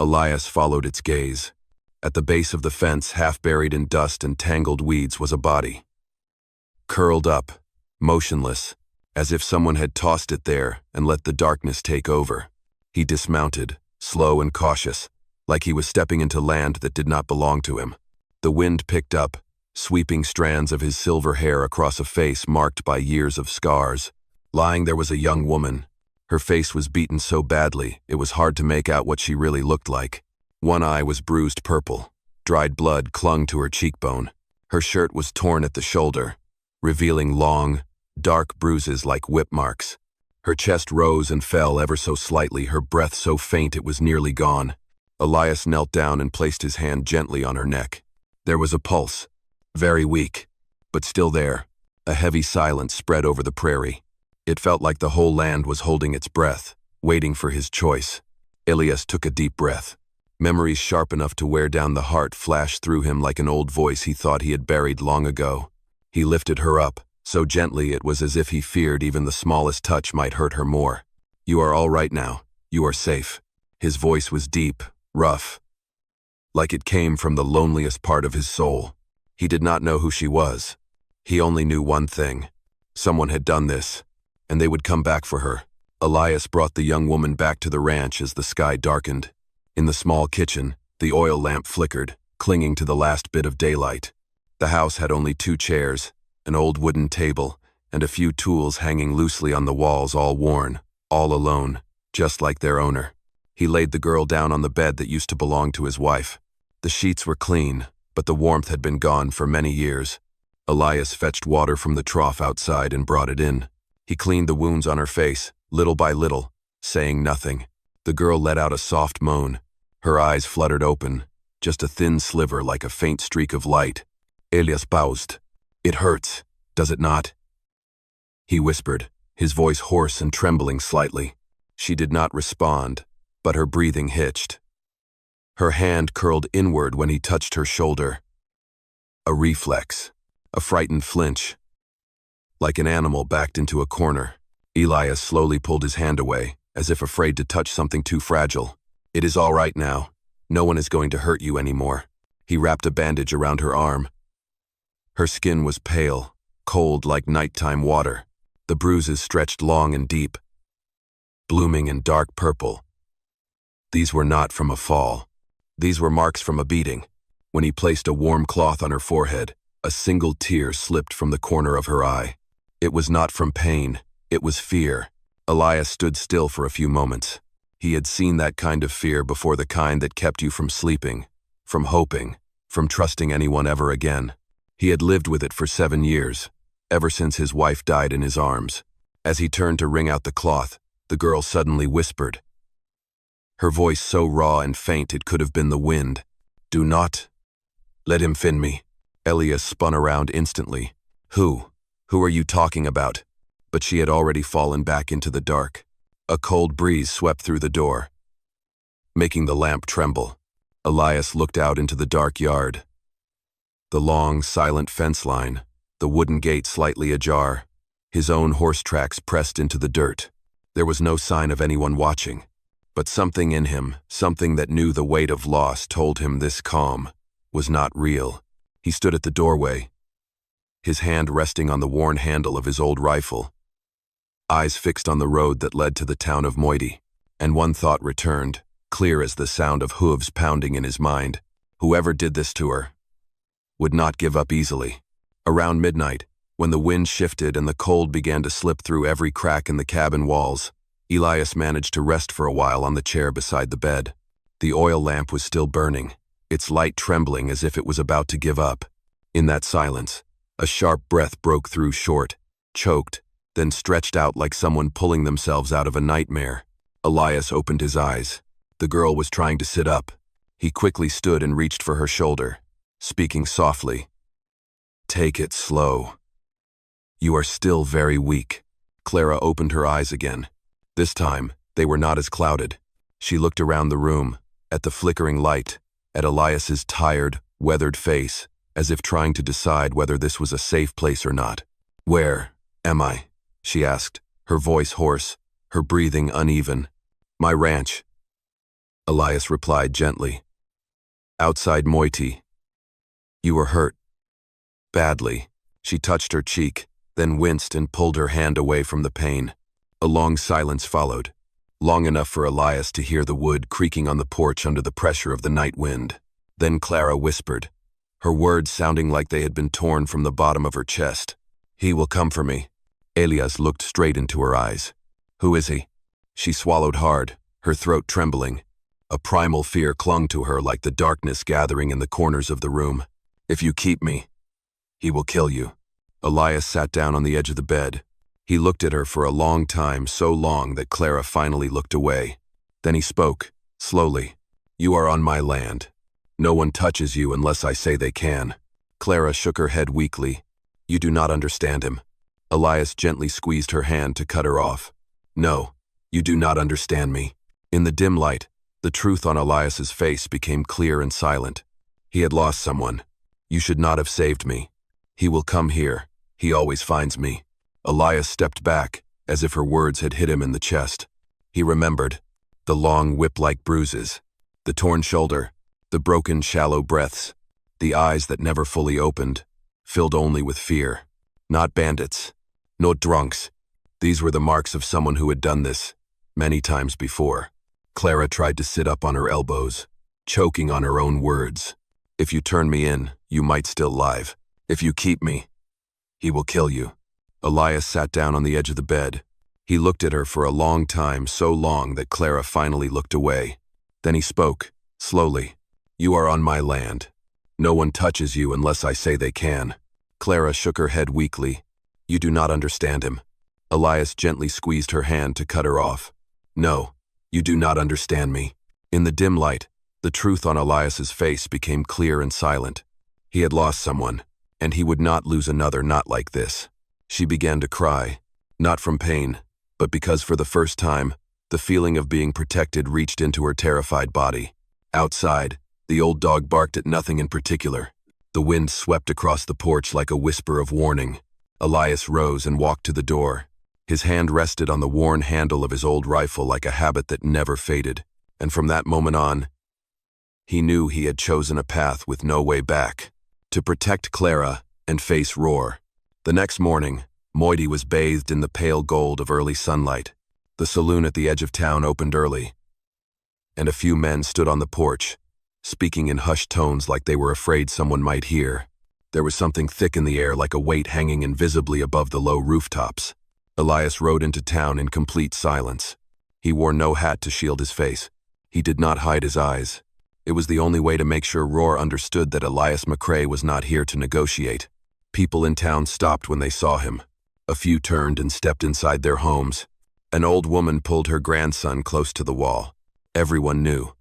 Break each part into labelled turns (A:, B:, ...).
A: Elias followed its gaze. At the base of the fence, half buried in dust and tangled weeds, was a body. Curled up, motionless, as if someone had tossed it there and let the darkness take over. He dismounted, slow and cautious, like he was stepping into land that did not belong to him. The wind picked up, sweeping strands of his silver hair across a face marked by years of scars. Lying there was a young woman. Her face was beaten so badly, it was hard to make out what she really looked like. One eye was bruised purple. Dried blood clung to her cheekbone. Her shirt was torn at the shoulder, revealing long, dark bruises like whip marks. Her chest rose and fell ever so slightly, her breath so faint it was nearly gone. Elias knelt down and placed his hand gently on her neck. There was a pulse, very weak, but still there. A heavy silence spread over the prairie. It felt like the whole land was holding its breath, waiting for his choice. Elias took a deep breath. Memories sharp enough to wear down the heart flashed through him like an old voice he thought he had buried long ago. He lifted her up, so gently it was as if he feared even the smallest touch might hurt her more. "You are all right now. You are safe." His voice was deep, rough, like it came from the loneliest part of his soul. He did not know who she was. He only knew one thing. Someone had done this, and they would come back for her. Elias brought the young woman back to the ranch as the sky darkened. In the small kitchen, the oil lamp flickered, clinging to the last bit of daylight. The house had only 2 chairs, an old wooden table, and a few tools hanging loosely on the walls, all worn, all alone, just like their owner. He laid the girl down on the bed that used to belong to his wife. The sheets were clean, but the warmth had been gone for many years. Elias fetched water from the trough outside and brought it in. He cleaned the wounds on her face, little by little, saying nothing. The girl let out a soft moan. Her eyes fluttered open, just a thin sliver like a faint streak of light. Elias paused. "It hurts, does it not?" he whispered, his voice hoarse and trembling slightly. She did not respond, but her breathing hitched. Her hand curled inward when he touched her shoulder. A reflex, a frightened flinch. Like an animal backed into a corner, Elias slowly pulled his hand away, as if afraid to touch something too fragile. "It is all right now. No one is going to hurt you anymore." He wrapped a bandage around her arm. Her skin was pale, cold like nighttime water. The bruises stretched long and deep, blooming in dark purple. These were not from a fall. These were marks from a beating. When he placed a warm cloth on her forehead, a single tear slipped from the corner of her eye. It was not from pain, it was fear. Elias stood still for a few moments. He had seen that kind of fear before, the kind that kept you from sleeping, from hoping, from trusting anyone ever again. He had lived with it for 7 years, ever since his wife died in his arms. As he turned to wring out the cloth, the girl suddenly whispered. Her voice so raw and faint it could have been the wind. "Do not let him fin me." Elias spun around instantly. Who are you talking about?" But she had already fallen back into the dark. A cold breeze swept through the door, making the lamp tremble. Elias looked out into the dark yard. The long, silent fence line, the wooden gate slightly ajar, his own horse tracks pressed into the dirt. There was no sign of anyone watching. But something in him, something that knew the weight of loss, told him this calm was not real. He stood at the doorway, his hand resting on the worn handle of his old rifle, eyes fixed on the road that led to the town of Moiti. And one thought returned, clear as the sound of hooves pounding in his mind. Whoever did this to her would not give up easily. Around midnight, when the wind shifted and the cold began to slip through every crack in the cabin walls, Elias managed to rest for a while on the chair beside the bed. The oil lamp was still burning, its light trembling as if it was about to give up. In that silence, a sharp breath broke through, short, choked, then stretched out like someone pulling themselves out of a nightmare. Elias opened his eyes. The girl was trying to sit up. He quickly stood and reached for her shoulder, speaking softly. "Take it slow. You are still very weak." Clara opened her eyes again. This time, they were not as clouded. She looked around the room, at the flickering light, at Elias's tired, weathered face, as if trying to decide whether this was a safe place or not. "Where am I?" she asked, her voice hoarse, her breathing uneven. "My ranch." Elias replied gently. Outside Moiti. You were hurt. Badly. She touched her cheek, then winced and pulled her hand away from the pain. A long silence followed, long enough for Elias to hear the wood creaking on the porch under the pressure of the night wind. Then Clara whispered, her words sounding like they had been torn from the bottom of her chest. He will come for me. Elias looked straight into her eyes. Who is he? She swallowed hard, her throat trembling. A primal fear clung to her like the darkness gathering in the corners of the room. If you keep me, he will kill you. Elias sat down on the edge of the bed. He looked at her for a long time, so long that Clara finally looked away. Then he spoke, slowly. You are on my land. No one touches you unless I say they can. Clara shook her head weakly. You do not understand him. Elias gently squeezed her hand to cut her off. No, you do not understand me. In the dim light, the truth on Elias's face became clear and silent. He had lost someone. You should not have saved me. He will come here. He always finds me. Elias stepped back, as if her words had hit him in the chest. He remembered. The long whip-like bruises. The torn shoulder. The broken, shallow breaths. The eyes that never fully opened, filled only with fear. Not bandits. Not drunks. These were the marks of someone who had done this, many times before. Clara tried to sit up on her elbows, choking on her own words. If you turn me in, you might still live. If you keep me, he will kill you. Elias sat down on the edge of the bed. He looked at her for a long time, so long that Clara finally looked away. Then he spoke, slowly. You are on my land. No one touches you unless I say they can. Clara shook her head weakly. You do not understand him. Elias gently squeezed her hand to cut her off. No, you do not understand me. In the dim light, the truth on Elias's face became clear and silent. He had lost someone, and he would not lose another not like this. She began to cry, not from pain, but because for the first time, the feeling of being protected reached into her terrified body. Outside, the old dog barked at nothing in particular. The wind swept across the porch like a whisper of warning. Elias rose and walked to the door. His hand rested on the worn handle of his old rifle like a habit that never faded, and from that moment on, he knew he had chosen a path with no way back. To protect Clara and face Roar. The next morning, Moiti was bathed in the pale gold of early sunlight. The saloon at the edge of town opened early, and a few men stood on the porch, speaking in hushed tones like they were afraid someone might hear. There was something thick in the air like a weight hanging invisibly above the low rooftops. Elias rode into town in complete silence. He wore no hat to shield his face. He did not hide his eyes. It was the only way to make sure Roar understood that Elias McCrae was not here to negotiate. People in town stopped when they saw him. A few turned and stepped inside their homes. An old woman pulled her grandson close to the wall. Everyone knew.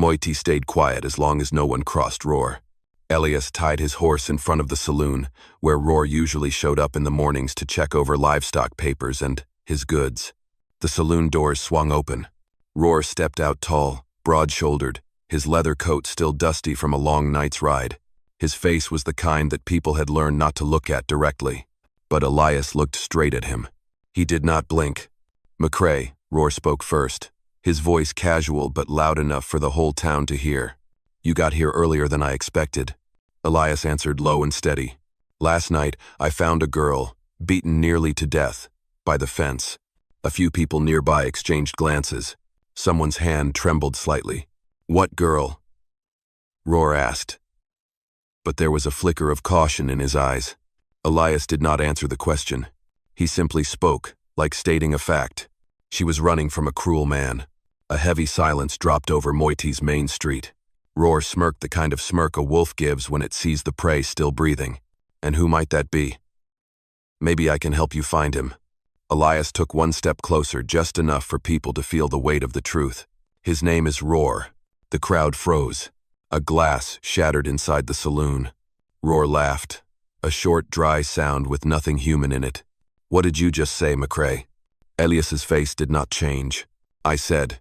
A: Moiti stayed quiet as long as no one crossed Roar. Elias tied his horse in front of the saloon, where Roar usually showed up in the mornings to check over livestock papers and his goods. The saloon doors swung open. Roar stepped out tall, broad-shouldered, his leather coat still dusty from a long night's ride. His face was the kind that people had learned not to look at directly. But Elias looked straight at him. He did not blink. McCrae, Roar spoke first, his voice casual but loud enough for the whole town to hear. You got here earlier than I expected. Elias answered low and steady. Last night, I found a girl, beaten nearly to death, by the fence. A few people nearby exchanged glances. Someone's hand trembled slightly. What girl? Roar asked. But there was a flicker of caution in his eyes. Elias did not answer the question. He simply spoke, like stating a fact. She was running from a cruel man. A heavy silence dropped over Moiti's main street. Roar smirked the kind of smirk a wolf gives when it sees the prey still breathing. And who might that be? Maybe I can help you find him. Elias took one step closer, just enough for people to feel the weight of the truth. His name is Roar. The crowd froze. A glass shattered inside the saloon. Roar laughed. A short, dry sound with nothing human in it. What did you just say, McCrae? Elias's face did not change. I said,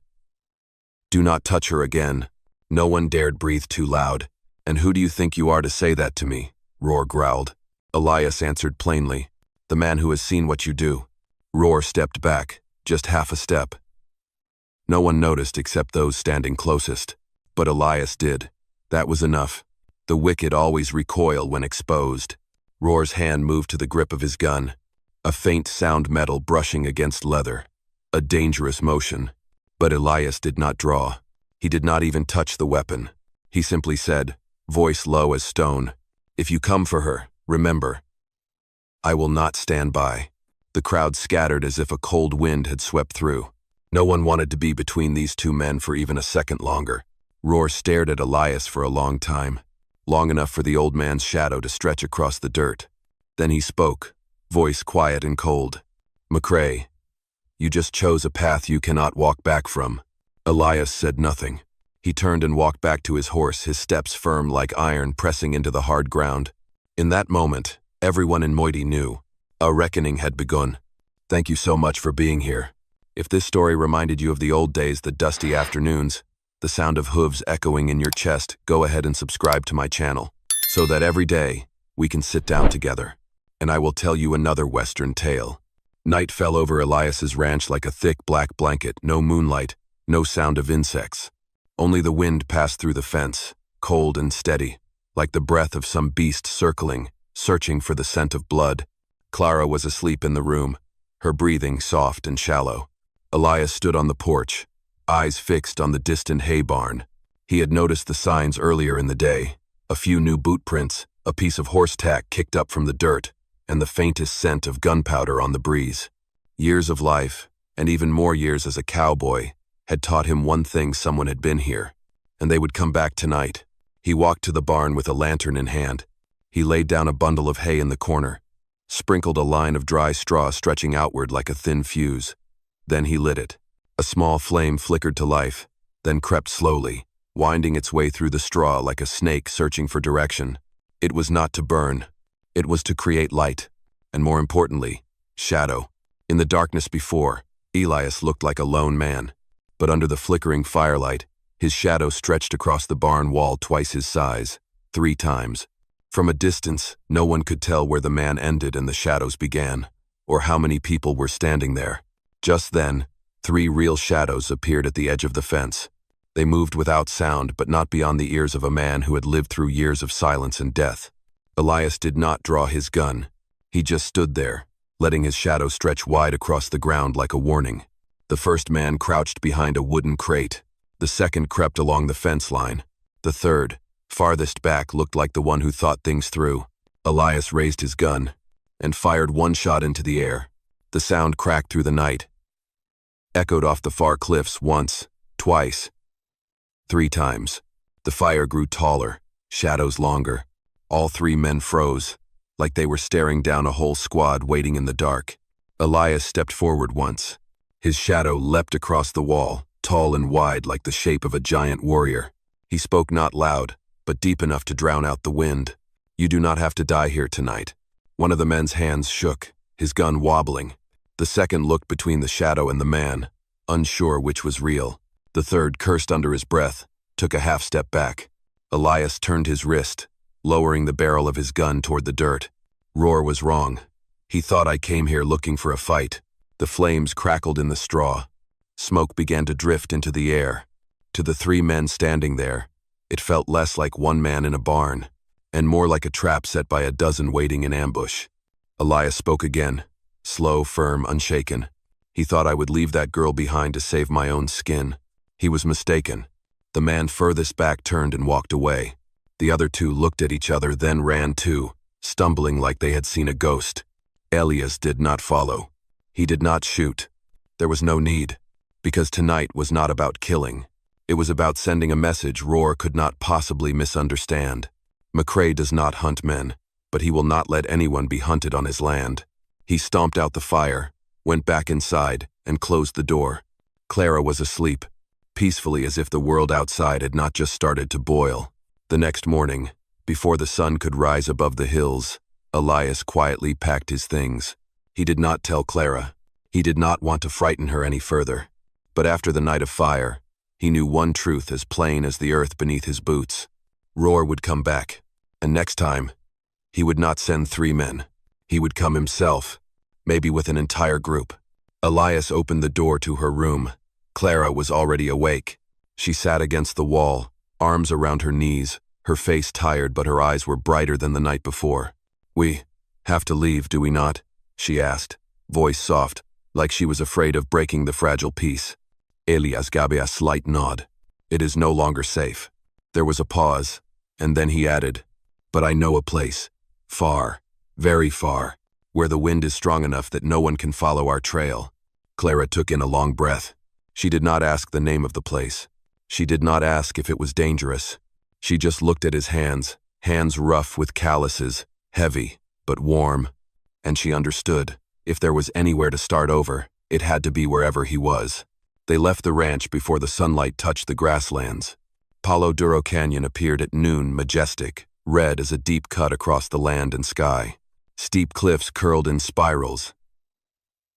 A: do not touch her again. No one dared breathe too loud. And who do you think you are to say that to me? Roar growled. Elias answered plainly, the man who has seen what you do. Roar stepped back, just half a step. No one noticed except those standing closest. But Elias did. That was enough. The wicked always recoil when exposed. Roar's hand moved to the grip of his gun. A faint sound, metal brushing against leather. A dangerous motion. But Elias did not draw. He did not even touch the weapon. He simply said, voice low as stone, "If you come for her, remember, I will not stand by." The crowd scattered as if a cold wind had swept through. No one wanted to be between these two men for even a second longer. Roar stared at Elias for a long time, long enough for the old man's shadow to stretch across the dirt. Then he spoke, voice quiet and cold. "McCrae, you just chose a path you cannot walk back from." Elias said nothing. He turned and walked back to his horse, his steps firm like iron pressing into the hard ground. In that moment, everyone in Moiti knew. A reckoning had begun. Thank you so much for being here. If this story reminded you of the old days, the dusty afternoons, the sound of hooves echoing in your chest, go ahead and subscribe to my channel, so that every day we can sit down together, and I will tell you another Western tale. Night fell over Elias's ranch like a thick black blanket, no moonlight, no sound of insects. Only the wind passed through the fence, cold and steady, like the breath of some beast circling, searching for the scent of blood. Clara was asleep in the room, her breathing soft and shallow. Elias stood on the porch, eyes fixed on the distant hay barn. He had noticed the signs earlier in the day, a few new boot prints, a piece of horse tack kicked up from the dirt, and the faintest scent of gunpowder on the breeze. Years of life, and even more years as a cowboy, had taught him one thing: someone had been here, and they would come back tonight. He walked to the barn with a lantern in hand. He laid down a bundle of hay in the corner, sprinkled a line of dry straw stretching outward like a thin fuse. Then he lit it. A small flame flickered to life, then crept slowly, winding its way through the straw like a snake searching for direction. It was not to burn. It was to create light, and more importantly, shadow. In the darkness before, Elias looked like a lone man, but under the flickering firelight, his shadow stretched across the barn wall twice his size, 3 times. From a distance, no one could tell where the man ended and the shadows began, or how many people were standing there. Just then, 3 real shadows appeared at the edge of the fence. They moved without sound, but not beyond the ears of a man who had lived through years of silence and death. Elias did not draw his gun. He just stood there, letting his shadow stretch wide across the ground like a warning. The first man crouched behind a wooden crate. The second crept along the fence line. The third, farthest back, looked like the one who thought things through. Elias raised his gun and fired one shot into the air. The sound cracked through the night, echoed off the far cliffs once, twice, 3 times. The fire grew taller, shadows longer. All 3 men froze, like they were staring down a whole squad waiting in the dark. Elias stepped forward once. His shadow leapt across the wall, tall and wide like the shape of a giant warrior. He spoke not loud, but deep enough to drown out the wind. "You do not have to die here tonight." One of the men's hands shook, his gun wobbling. The second looked between the shadow and the man, unsure which was real. The third cursed under his breath, took a half step back. Elias turned his wrist, lowering the barrel of his gun toward the dirt. Roar was wrong. He thought I came here looking for a fight. The flames crackled in the straw. Smoke began to drift into the air. To the 3 men standing there, it felt less like one man in a barn, and more like a trap set by a dozen waiting in ambush. Elias spoke again, slow, firm, unshaken. He thought I would leave that girl behind to save my own skin. He was mistaken. The man furthest back turned and walked away. The other 2 looked at each other, then ran too, stumbling like they had seen a ghost. Elias did not follow. He did not shoot. There was no need, because tonight was not about killing. It was about sending a message Roar could not possibly misunderstand. McCrae does not hunt men, but he will not let anyone be hunted on his land. He stomped out the fire, went back inside, and closed the door. Clara was asleep, peacefully as if the world outside had not just started to boil. The next morning, before the sun could rise above the hills, Elias quietly packed his things. He did not tell Clara. He did not want to frighten her any further. But after the night of fire, he knew one truth as plain as the earth beneath his boots. Roar would come back, and next time, he would not send 3 men. He would come himself, maybe with an entire group. Elias opened the door to her room, Clara was already awake. She sat against the wall, arms around her knees, her face tired but her eyes were brighter than the night before. "We have to leave, do we not?" she asked, voice soft, like she was afraid of breaking the fragile peace. Elias gave a slight nod. "It is no longer safe." There was a pause, and then he added, "But I know a place, far, very far, where the wind is strong enough that no one can follow our trail." Clara took in a long breath. She did not ask the name of the place. She did not ask if it was dangerous. She just looked at his hands, hands rough with calluses, heavy, but warm. And she understood, if there was anywhere to start over, it had to be wherever he was. They left the ranch before the sunlight touched the grasslands. Palo Duro Canyon appeared at noon, majestic, red as a deep cut across the land and sky. Steep cliffs curled in spirals.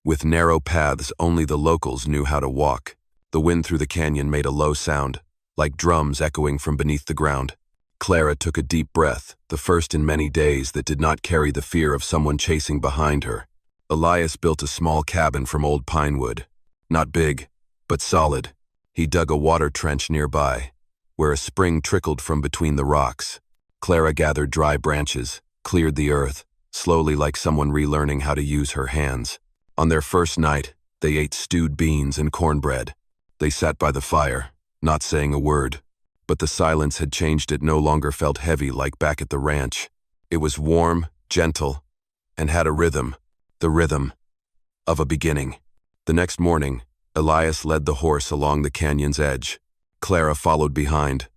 A: With narrow paths only the locals knew how to walk. The wind through the canyon made a low sound, like drums echoing from beneath the ground. Clara took a deep breath, the first in many days that did not carry the fear of someone chasing behind her. Elias built a small cabin from old pine wood. Not big, but solid. He dug a water trench nearby, where a spring trickled from between the rocks. Clara gathered dry branches, cleared the earth, slowly like someone relearning how to use her hands. On their first night, they ate stewed beans and cornbread. They sat by the fire, not saying a word. But the silence had changed. It no longer felt heavy like back at the ranch. It was warm, gentle, and had a rhythm, the rhythm of a beginning. The next morning, Elias led the horse along the canyon's edge. Clara followed behind,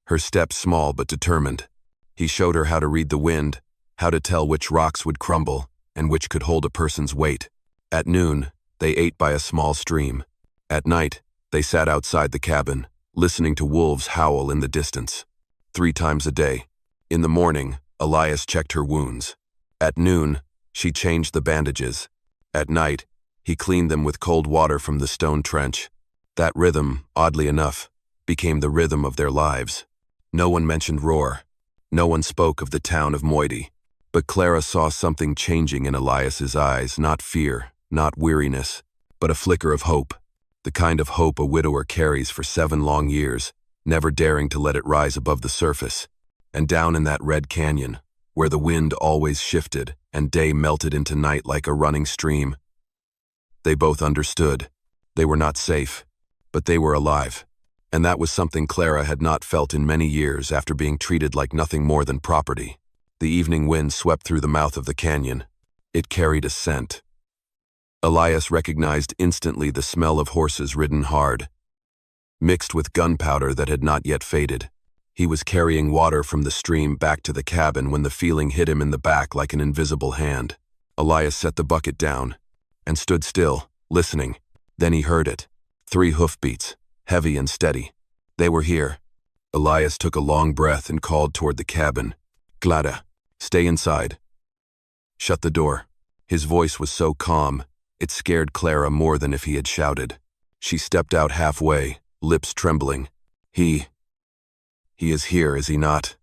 A: her steps small but determined. He showed her how to read the wind, how to tell which rocks would crumble and which could hold a person's weight. At noon, they ate by a small stream. At night, they sat outside the cabin, listening to wolves howl in the distance. 3 times a day. In the morning, Elias checked her wounds. At noon, she changed the bandages. At night, he cleaned them with cold water from the stone trench. That rhythm, oddly enough, became the rhythm of their lives. No one mentioned Roar. No one spoke of the town of Moiety. But Clara saw something changing in Elias's eyes, not fear, not weariness, but a flicker of hope. The kind of hope a widower carries for 7 long years, never daring to let it rise above the surface. And down in that red canyon, where the wind always shifted and day melted into night like a running stream, they both understood. They were not safe, but they were alive. And that was something Clara had not felt in many years after being treated like nothing more than property. The evening wind swept through the mouth of the canyon. It carried a scent. Elias recognized instantly the smell of horses ridden hard, mixed with gunpowder that had not yet faded. He was carrying water from the stream back to the cabin when the feeling hit him in the back like an invisible hand. Elias set the bucket down and stood still, listening. Then he heard it. 3 hoofbeats, heavy and steady. They were here. Elias took a long breath and called toward the cabin. "Clara, stay inside. Shut the door." His voice was so calm, it scared Clara more than if he had shouted. She stepped out halfway, lips trembling. He is here, is he not?"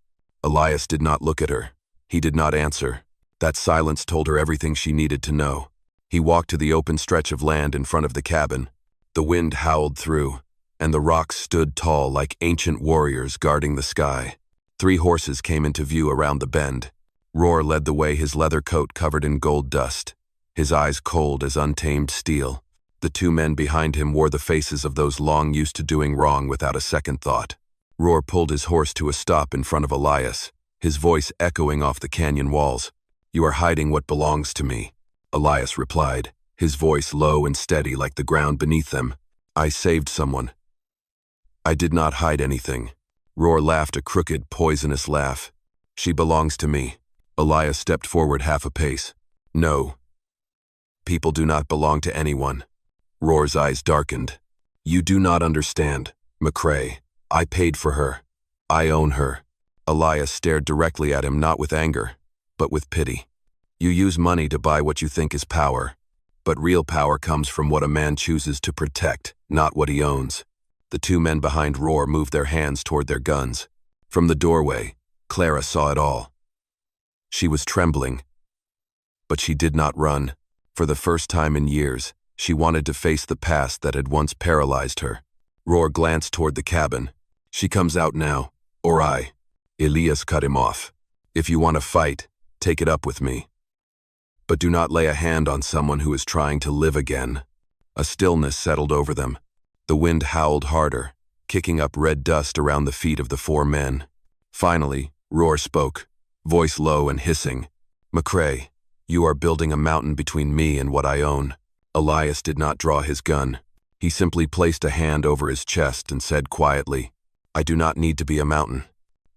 A: Elias did not look at her. He did not answer. That silence told her everything she needed to know. He walked to the open stretch of land in front of the cabin. The wind howled through, and the rocks stood tall like ancient warriors guarding the sky. 3 horses came into view around the bend. Roar led the way, his leather coat covered in gold dust, his eyes cold as untamed steel. The 2 men behind him wore the faces of those long used to doing wrong without a second thought. Roar pulled his horse to a stop in front of Elias, his voice echoing off the canyon walls. "You are hiding what belongs to me," Elias replied, his voice low and steady like the ground beneath them. "I saved someone." "I did not hide anything." Roar laughed a crooked, poisonous laugh. "She belongs to me." Elias stepped forward half a pace. "No. People do not belong to anyone." Roar's eyes darkened. "You do not understand, McCrae. I paid for her. I own her." Elias stared directly at him, not with anger, but with pity. "You use money to buy what you think is power, but real power comes from what a man chooses to protect, not what he owns." The 2 men behind Roar moved their hands toward their guns. From the doorway, Clara saw it all. She was trembling, but she did not run. For the first time in years, She wanted to face the past that had once paralyzed her. Roar glanced toward the cabin. She comes out now, or I. Elias cut him off. If you want to fight, take it up with me. But do not lay a hand on someone who is trying to live again. A stillness settled over them. The wind howled harder, kicking up red dust around the feet of the four men. Finally, Roar spoke, voice low and hissing. "McCrae, you are building a mountain between me and what I own." Elias did not draw his gun. He simply placed a hand over his chest and said quietly, "I do not need to be a mountain.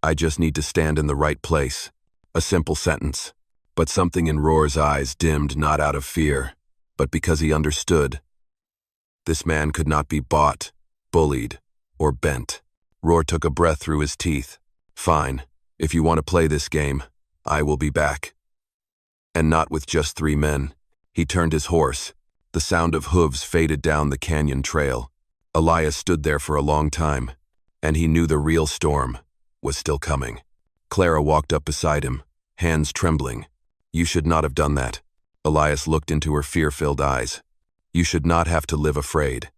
A: I just need to stand in the right place." A simple sentence. But something in Roar's eyes dimmed not out of fear, but because he understood. This man could not be bought, bullied, or bent. Roar took a breath through his teeth. "Fine, if you want to play this game, I will be back." And not with just 3 men. He turned his horse. The sound of hooves faded down the canyon trail. Elias stood there for a long time, and he knew the real storm was still coming. Clara walked up beside him, hands trembling. "You should not have done that." Elias looked into her fear-filled eyes. "You should not have to live afraid.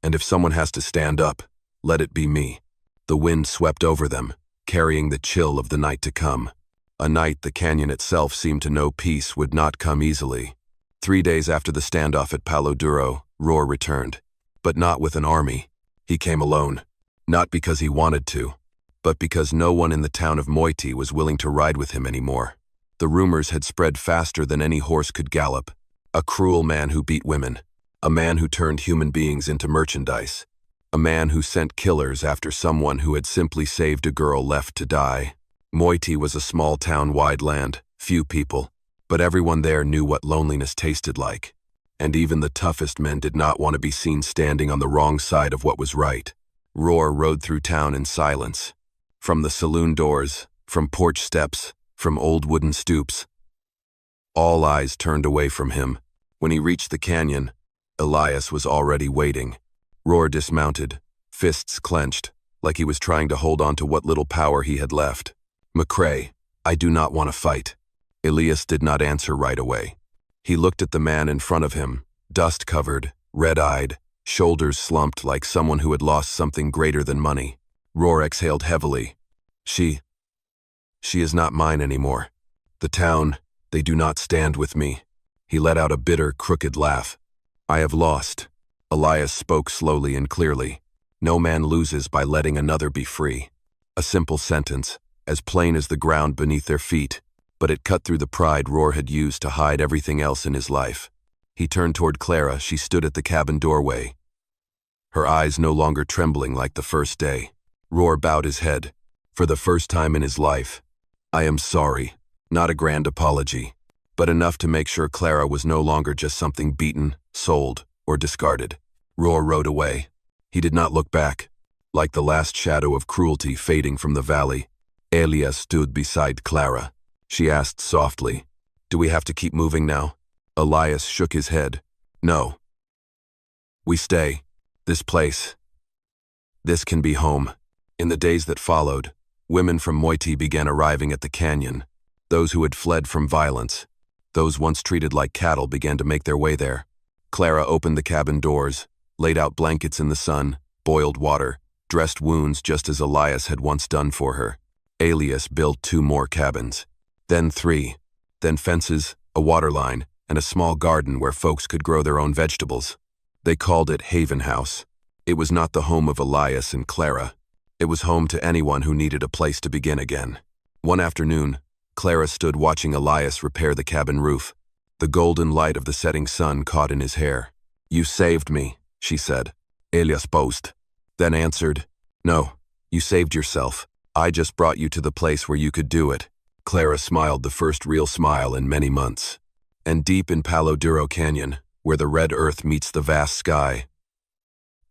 A: And if someone has to stand up, let it be me." The wind swept over them, carrying the chill of the night to come. A night the canyon itself seemed to know peace would not come easily. 3 days after the standoff at Palo Duro, Roar returned. But not with an army. He came alone. Not because he wanted to, but because no one in the town of Moiti was willing to ride with him anymore. The rumors had spread faster than any horse could gallop. A cruel man who beat women. A man who turned human beings into merchandise. A man who sent killers after someone who had simply saved a girl left to die. Moiti was a small town-wide land, few people, but everyone there knew what loneliness tasted like. And even the toughest men did not want to be seen standing on the wrong side of what was right. Roar rode through town in silence. From the saloon doors, from porch steps, from old wooden stoops. All eyes turned away from him. When he reached the canyon, Elias was already waiting. Roar dismounted, fists clenched, like he was trying to hold on to what little power he had left. "McCrae, I do not want to fight." Elias did not answer right away. He looked at the man in front of him, dust-covered, red-eyed, shoulders slumped like someone who had lost something greater than money. Roar exhaled heavily. She is not mine anymore. The town, they do not stand with me." He let out a bitter, crooked laugh. "I have lost." Elias spoke slowly and clearly. No man loses by letting another be free. A simple sentence, as plain as the ground beneath their feet, but it cut through the pride Roar had used to hide everything else in his life. He turned toward Clara. She stood at the cabin doorway, her eyes no longer trembling like the first day. Roar bowed his head. For the first time in his life, "I am sorry." Not a grand apology, but enough to make sure Clara was no longer just something beaten, sold, or discarded. Roar rode away. He did not look back. Like the last shadow of cruelty fading from the valley, Elias stood beside Clara. She asked softly, "Do we have to keep moving now?" Elias shook his head. "No. We stay. This place. This can be home." In the days that followed, women from Moiti began arriving at the canyon. Those who had fled from violence, those once treated like cattle, began to make their way there. Clara opened the cabin doors, laid out blankets in the sun, boiled water, dressed wounds just as Elias had once done for her. Elias built 2 more cabins, then 3, then fences, a water line, and a small garden where folks could grow their own vegetables. They called it Haven House. It was not the home of Elias and Clara. It was home to anyone who needed a place to begin again. One afternoon, Clara stood watching Elias repair the cabin roof. The golden light of the setting sun caught in his hair. "You saved me," she said. Elias boasted, then answered, "No, you saved yourself. I just brought you to the place where you could do it." Clara smiled, the first real smile in many months. And deep in Palo Duro Canyon, where the red earth meets the vast sky,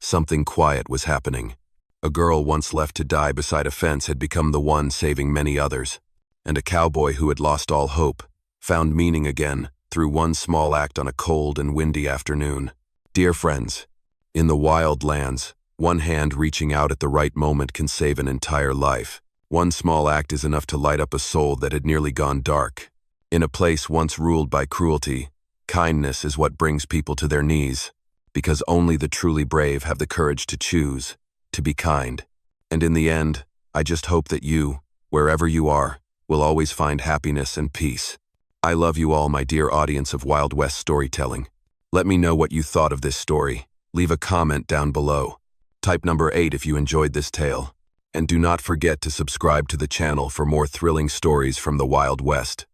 A: something quiet was happening. A girl once left to die beside a fence had become the one saving many others. And a cowboy who had lost all hope found meaning again through one small act on a cold and windy afternoon. Dear friends, in the wild lands, one hand reaching out at the right moment can save an entire life. One small act is enough to light up a soul that had nearly gone dark. In a place once ruled by cruelty, kindness is what brings people to their knees. because only the truly brave have the courage to choose, to be kind. And in the end, I just hope that you, wherever you are, will always find happiness and peace. I love you all, my dear audience of Wild West storytelling. Let me know what you thought of this story. Leave a comment down below. Type number 8 if you enjoyed this tale. And do not forget to subscribe to the channel for more thrilling stories from the Wild West.